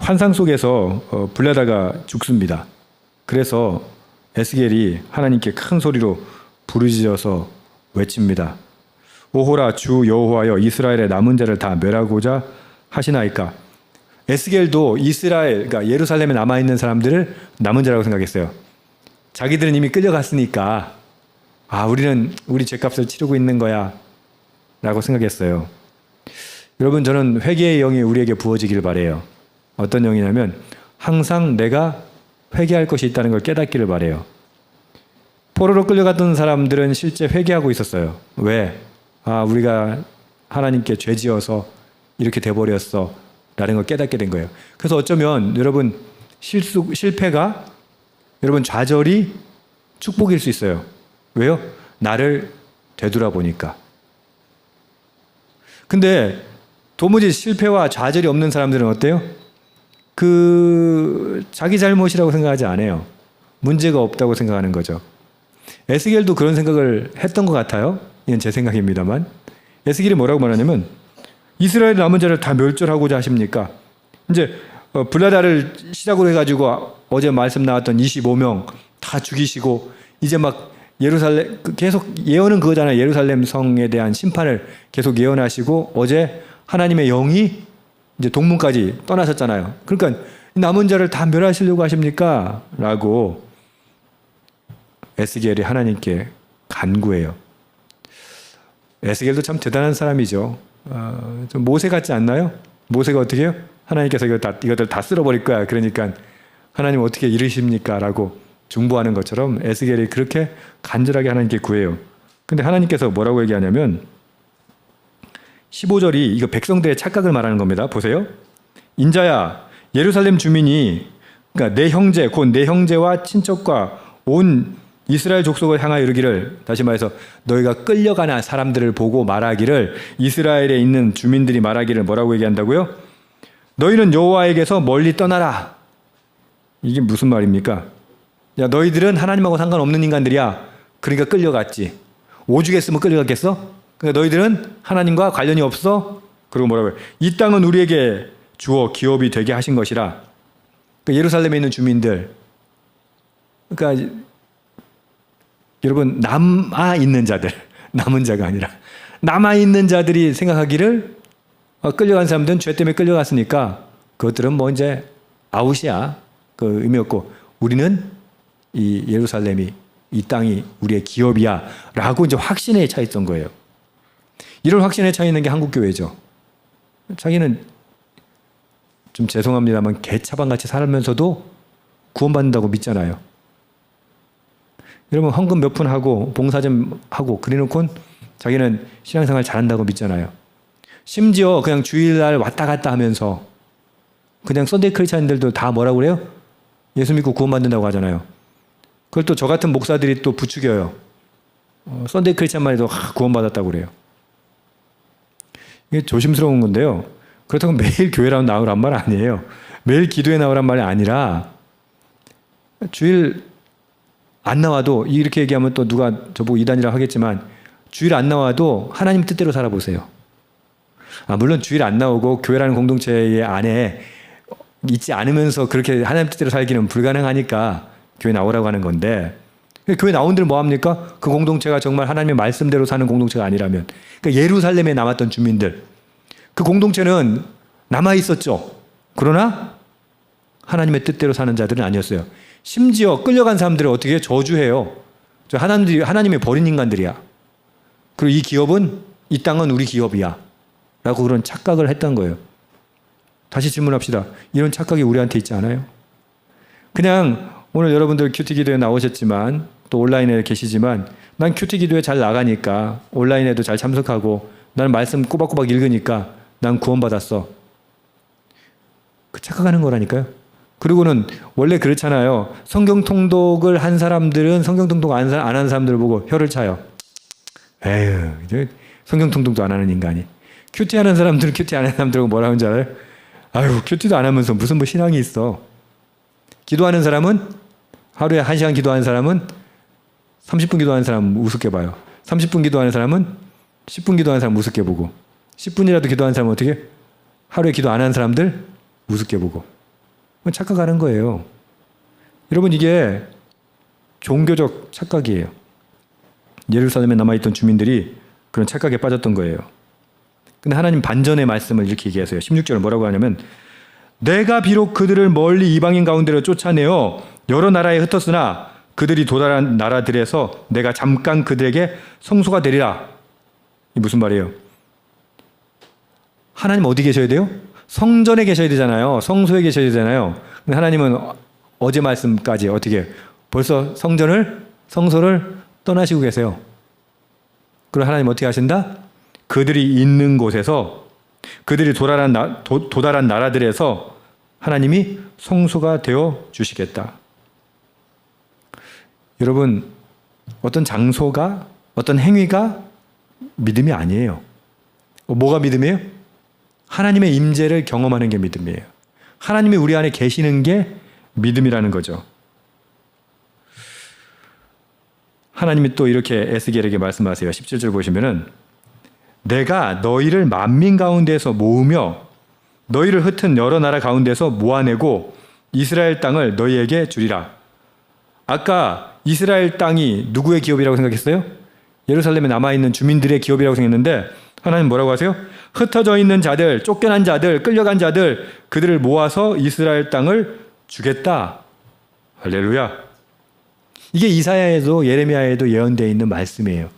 환상 속에서 불나다가 죽습니다. 그래서 에스겔이 하나님께 큰 소리로 부르짖어서 외칩니다. 오호라 주 여호와여, 이스라엘의 남은 자를 다 멸하고자 하시나이까. 에스겔도 이스라엘, 그러니까 예루살렘에 남아있는 사람들을 남은 자라고 생각했어요. 자기들은 이미 끌려갔으니까 우리는 우리 죄값을 치르고 있는 거야 라고 생각했어요. 여러분, 저는 회개의 영이 우리에게 부어지길 바라요. 어떤 영이냐면 항상 내가 회개할 것이 있다는 걸 깨닫기를 바라요. 포로로 끌려갔던 사람들은 실제 회개하고 있었어요. 왜? 우리가 하나님께 죄 지어서 이렇게 돼버렸어 라는 걸 깨닫게 된 거예요. 그래서 어쩌면 여러분, 실패가 여러분 좌절이 축복일 수 있어요. 왜요? 나를 되돌아보니까. 근데 도무지 실패와 좌절이 없는 사람들은 어때요? 자기 잘못이라고 생각하지 않아요. 문제가 없다고 생각하는 거죠. 에스겔도 그런 생각을 했던 것 같아요. 이건 제 생각입니다만. 에스겔이 뭐라고 말하냐면 이스라엘 남은 자를 다 멸절하고자 하십니까? 이제 블라다를 시작으로 해가지고 어제 말씀 나왔던 25명 다 죽이시고 이제 막 예루살렘 계속 예언은 그거잖아요. 예루살렘 성에 대한 심판을 계속 예언하시고 어제 하나님의 영이 이제 동문까지 떠나셨잖아요. 그러니까 남은 자를 다 멸하시려고 하십니까? 라고 에스겔이 하나님께 간구해요. 에스겔도 참 대단한 사람이죠. 좀 모세 같지 않나요? 모세가 어떻게 해요? 하나님께서 이것들 다 쓸어버릴 거야. 그러니까 하나님 어떻게 이르십니까? 라고 중보하는 것처럼 에스겔이 그렇게 간절하게 하나님께 구해요. 근데 하나님께서 뭐라고 얘기하냐면 15절이 이거 백성들의 착각을 말하는 겁니다. 보세요. 인자야, 예루살렘 주민이, 그러니까 내 형제, 곧 내 형제와 친척과 온 이스라엘 족속을 향하여 이르기를, 다시 말해서 너희가 끌려가는 사람들을 보고 말하기를, 이스라엘에 있는 주민들이 말하기를 뭐라고 얘기한다고요? 너희는 여호와에게서 멀리 떠나라. 이게 무슨 말입니까? 야, 너희들은 하나님하고 상관없는 인간들이야. 그러니까 끌려갔지. 오죽했으면 끌려갔겠어? 그러니까 너희들은 하나님과 관련이 없어? 그리고 뭐라고 해요? 이 땅은 우리에게 주어 기업이 되게 하신 것이라. 그러니까 예루살렘에 있는 주민들, 그러니까 여러분, 남아있는 자들, 남은 자가 아니라 남아있는 자들이 생각하기를 끌려간 사람들은 죄 때문에 끌려갔으니까 그것들은 뭐 이제 아웃이야. 그 의미 없고 우리는 이 예루살렘이, 이 땅이 우리의 기업이야 라고 이제 확신에 차 있던 거예요. 이런 확신에 차 있는 게 한국교회죠. 자기는 좀 죄송합니다만 개차반같이 살면서도 구원받는다고 믿잖아요. 여러분, 헌금 몇 푼 하고 봉사 좀 하고 그래놓고는 자기는 신앙생활 잘한다고 믿잖아요. 심지어 그냥 주일날 왔다 갔다 하면서 그냥 썬데이 크리스찬들도 다 뭐라고 그래요? 예수 믿고 구원받는다고 하잖아요. 그걸 또 저 같은 목사들이 또 부추겨요. 썬데이 크리스찬만 해도 구원받았다고 그래요. 이게 조심스러운 건데요. 그렇다고 매일 교회 나오란 말 아니에요. 매일 기도에 나오란 말이 아니라 주일 안 나와도, 이렇게 얘기하면 또 누가 저보고 이단이라고 하겠지만, 주일 안 나와도 하나님 뜻대로 살아보세요. 물론 주일 안 나오고 교회라는 공동체의 안에 있지 않으면서 그렇게 하나님 뜻대로 살기는 불가능하니까 교회 나오라고 하는 건데, 교회 나온들 뭐합니까? 그 공동체가 정말 하나님의 말씀대로 사는 공동체가 아니라면, 그러니까 예루살렘에 남았던 주민들, 그 공동체는 남아있었죠. 그러나 하나님의 뜻대로 사는 자들은 아니었어요. 심지어 끌려간 사람들을 어떻게 저주해요. 하나님이 버린 인간들이야. 그리고 이 기업은, 이 땅은 우리 기업이야 라고 그런 착각을 했던 거예요. 다시 질문합시다. 이런 착각이 우리한테 있지 않아요? 그냥 오늘 여러분들 큐티 기도에 나오셨지만 또 온라인에 계시지만, 난 큐티 기도에 잘 나가니까, 온라인에도 잘 참석하고, 나는 말씀 꼬박꼬박 읽으니까 난 구원받았어. 그 착각하는 거라니까요. 그리고는 원래 그렇잖아요. 성경 통독을 한 사람들은 성경 통독 안 한 사람들을 보고 혀를 차요. 에휴, 이제 성경 통독도 안 하는 인간이. 큐티하는 사람들은 큐티 안 하는 사람들하고 뭐라 하는 줄 알아요? 아유, 큐티도 안 하면서 무슨 뭐 신앙이 있어. 기도하는 사람은, 하루에 1시간 기도하는 사람은 30분 기도하는 사람 우습게 봐요. 30분 기도하는 사람은 10분 기도하는 사람 우습게 보고, 10분이라도 기도하는 사람은 어떻게? 하루에 기도 안 하는 사람들 우습게 보고. 착각하는 거예요. 여러분, 이게 종교적 착각이에요. 예루살렘에 남아있던 주민들이 그런 착각에 빠졌던 거예요. 근데 하나님 반전의 말씀을 이렇게 얘기하세요. 16절은 뭐라고 하냐면, 내가 비록 그들을 멀리 이방인 가운데로 쫓아내어 여러 나라에 흩었으나 그들이 도달한 나라들에서 내가 잠깐 그들에게 성소가 되리라. 이 무슨 말이에요? 하나님 어디 계셔야 돼요? 성전에 계셔야 되잖아요. 성소에 계셔야 되잖아요. 근데 하나님은 어제 말씀까지 어떻게 벌써 성소를 떠나시고 계세요. 그럼 하나님 어떻게 하신다? 그들이 있는 곳에서, 그들이 도달한 나라들에서 하나님이 성소가 되어 주시겠다. 여러분, 어떤 장소가, 어떤 행위가 믿음이 아니에요. 뭐가 믿음이에요? 하나님의 임재를 경험하는 게 믿음이에요. 하나님이 우리 안에 계시는 게 믿음이라는 거죠. 하나님이 또 이렇게 에스겔에게 말씀하세요. 17절 보시면은, 내가 너희를 만민 가운데서 모으며 너희를 흩은 여러 나라 가운데서 모아내고 이스라엘 땅을 너희에게 주리라. 아까 이스라엘 땅이 누구의 기업이라고 생각했어요? 예루살렘에 남아있는 주민들의 기업이라고 생각했는데 하나님 뭐라고 하세요? 흩어져 있는 자들, 쫓겨난 자들, 끌려간 자들, 그들을 모아서 이스라엘 땅을 주겠다. 할렐루야. 이게 이사야에도 예레미야에도 예언되어 있는 말씀이에요.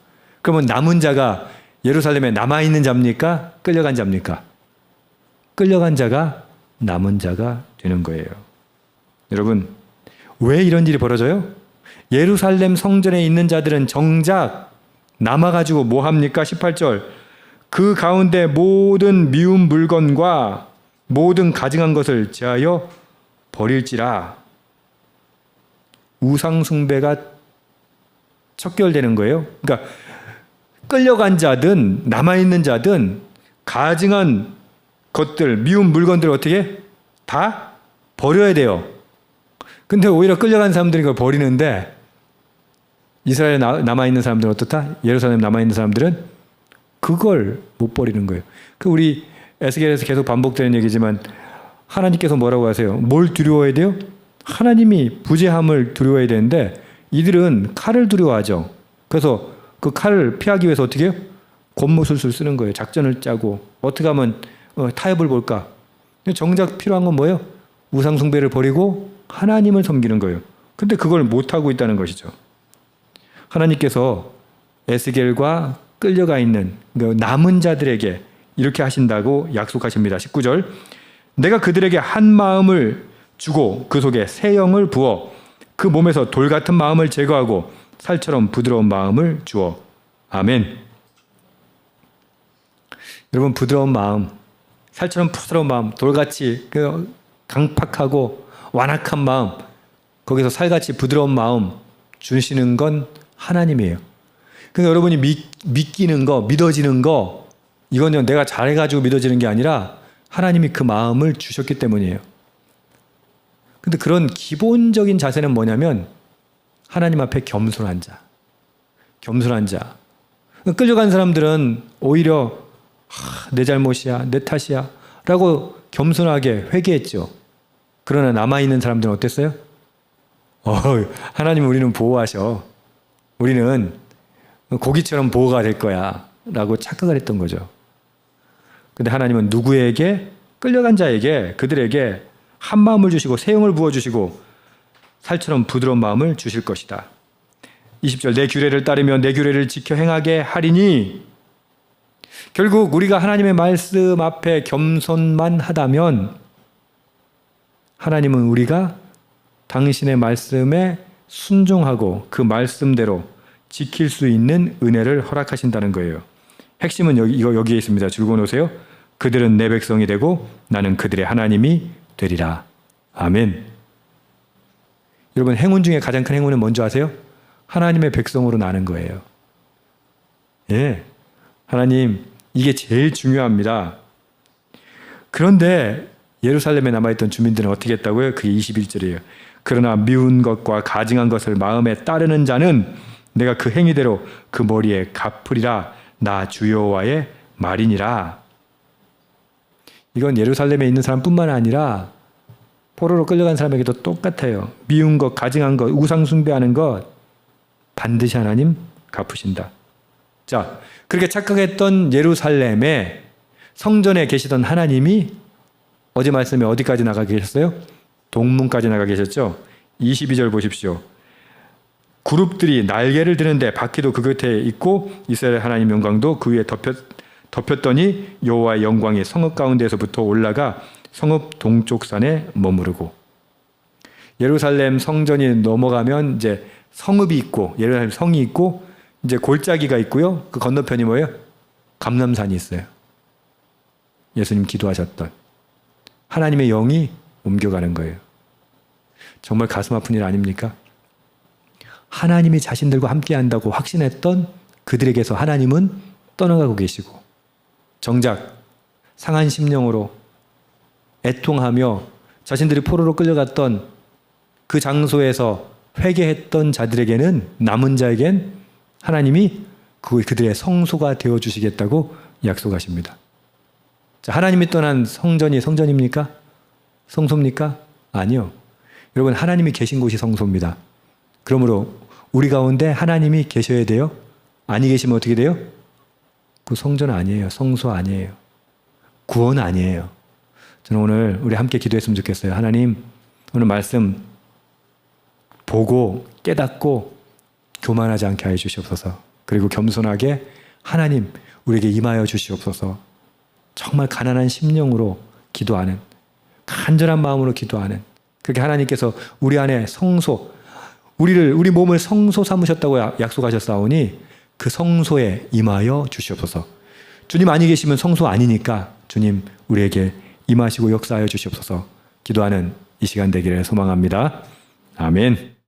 그러면 남은 자가 예루살렘에 남아있는 자입니까? 끌려간 자입니까? 끌려간 자가 남은 자가 되는 거예요. 여러분, 왜 이런 일이 벌어져요? 예루살렘 성전에 있는 자들은 정작 남아가지고 뭐 합니까? 18절. 그 가운데 모든 미운 물건과 모든 가증한 것을 제하여 버릴지라. 우상 숭배가 척결되는 거예요. 그러니까 끌려간 자든 남아있는 자든 가증한 것들, 미운 물건들 어떻게 다 버려야 돼요. 근데 오히려 끌려간 사람들이 그걸 버리는데 이스라엘에 남아있는 사람들은 어떻다? 예루살렘에 남아있는 사람들은 그걸 못 버리는 거예요. 그 우리 에스겔에서 계속 반복되는 얘기지만 하나님께서 뭐라고 하세요? 뭘 두려워해야 돼요? 하나님이 부재함을 두려워해야 되는데 이들은 칼을 두려워하죠. 그래서 그 칼을 피하기 위해서 어떻게 해요? 곤모술술 쓰는 거예요. 작전을 짜고 어떻게 하면 타협을 볼까? 정작 필요한 건 뭐예요? 우상 숭배를 버리고 하나님을 섬기는 거예요. 근데 그걸 못하고 있다는 것이죠. 하나님께서 에스겔과 끌려가 있는 남은 자들에게 이렇게 하신다고 약속하십니다. 19절. 내가 그들에게 한 마음을 주고 그 속에 새 영을 부어 그 몸에서 돌 같은 마음을 제거하고 살처럼 부드러운 마음을 주어. 아멘. 여러분, 부드러운 마음, 살처럼 부드러운 마음, 돌같이 강팍하고 완악한 마음, 거기서 살같이 부드러운 마음 주시는 건 하나님이에요. 그러니까 여러분이 믿기는 거, 믿어지는 거, 이건 내가 잘해가지고 믿어지는 게 아니라 하나님이 그 마음을 주셨기 때문이에요. 근데 그런 기본적인 자세는 뭐냐면 하나님 앞에 겸손한 자. 겸손한 자. 끌려간 사람들은 오히려 내 잘못이야, 내 탓이야 라고 겸손하게 회개했죠. 그러나 남아있는 사람들은 어땠어요? 하나님 우리는 보호하셔. 우리는 고기처럼 보호가 될 거야 라고 착각을 했던 거죠. 근데 하나님은 누구에게? 끌려간 자에게, 그들에게 한 마음을 주시고 새 영을 부어주시고 살처럼 부드러운 마음을 주실 것이다. 20절. 내 규례를 따르며 내 규례를 지켜 행하게 하리니. 결국 우리가 하나님의 말씀 앞에 겸손만 하다면 하나님은 우리가 당신의 말씀에 순종하고 그 말씀대로 지킬 수 있는 은혜를 허락하신다는 거예요. 핵심은 여기에 있습니다. 줄고 놓으세요. 그들은 내 백성이 되고 나는 그들의 하나님이 되리라. 아멘. 여러분, 행운 중에 가장 큰 행운은 뭔지 아세요? 하나님의 백성으로 나는 거예요. 예, 하나님, 이게 제일 중요합니다. 그런데 예루살렘에 남아있던 주민들은 어떻게 했다고요? 그게 21절이에요. 그러나 미운 것과 가증한 것을 마음에 따르는 자는 내가 그 행위대로 그 머리에 갚으리라. 나 주 여호와의 말이니라. 이건 예루살렘에 있는 사람뿐만 아니라 포로로 끌려간 사람에게도 똑같아요. 미운 것, 가증한 것, 우상 숭배하는 것 반드시 하나님 갚으신다. 자, 그렇게 착각했던 예루살렘에 성전에 계시던 하나님이 어제 말씀에 어디까지 나가 계셨어요? 동문까지 나가 계셨죠? 22절 보십시오. 그룹들이 날개를 드는데 바퀴도 그 곁에 있고 이스라엘 하나님 영광도 그 위에 덮였더니 여호와의 영광이 성읍 가운데에서부터 올라가 성읍 동쪽 산에 머무르고. 예루살렘 성전이 넘어가면 이제 성읍이 있고 예루살렘 성이 있고 이제 골짜기가 있고요. 그 건너편이 뭐예요? 감람산이 있어요. 예수님 기도하셨던 하나님의 영이 옮겨가는 거예요. 정말 가슴 아픈 일 아닙니까? 하나님이 자신들과 함께 한다고 확신했던 그들에게서 하나님은 떠나가고 계시고 정작 상한 심령으로 애통하며 자신들이 포로로 끌려갔던 그 장소에서 회개했던 자들에게는 남은 자에겐 하나님이 그들의 성소가 되어주시겠다고 약속하십니다. 자, 하나님이 떠난 성전이 성전입니까? 성소입니까? 아니요. 여러분, 하나님이 계신 곳이 성소입니다. 그러므로 우리 가운데 하나님이 계셔야 돼요. 아니 계시면 어떻게 돼요? 그 성전 아니에요. 성소 아니에요. 구원 아니에요. 저는 오늘 우리 함께 기도했으면 좋겠어요. 하나님, 오늘 말씀 보고 깨닫고 교만하지 않게 해 주시옵소서. 그리고 겸손하게 하나님 우리에게 임하여 주시옵소서. 정말 가난한 심령으로 기도하는, 간절한 마음으로 기도하는, 그렇게 하나님께서 우리 안에 성소, 우리 몸을 성소 삼으셨다고 약속하셨사오니 그 성소에 임하여 주시옵소서. 주님 아니 계시면 성소 아니니까 주님 우리에게 임하시고 역사하여 주시옵소서. 기도하는 이 시간 되기를 소망합니다. 아멘.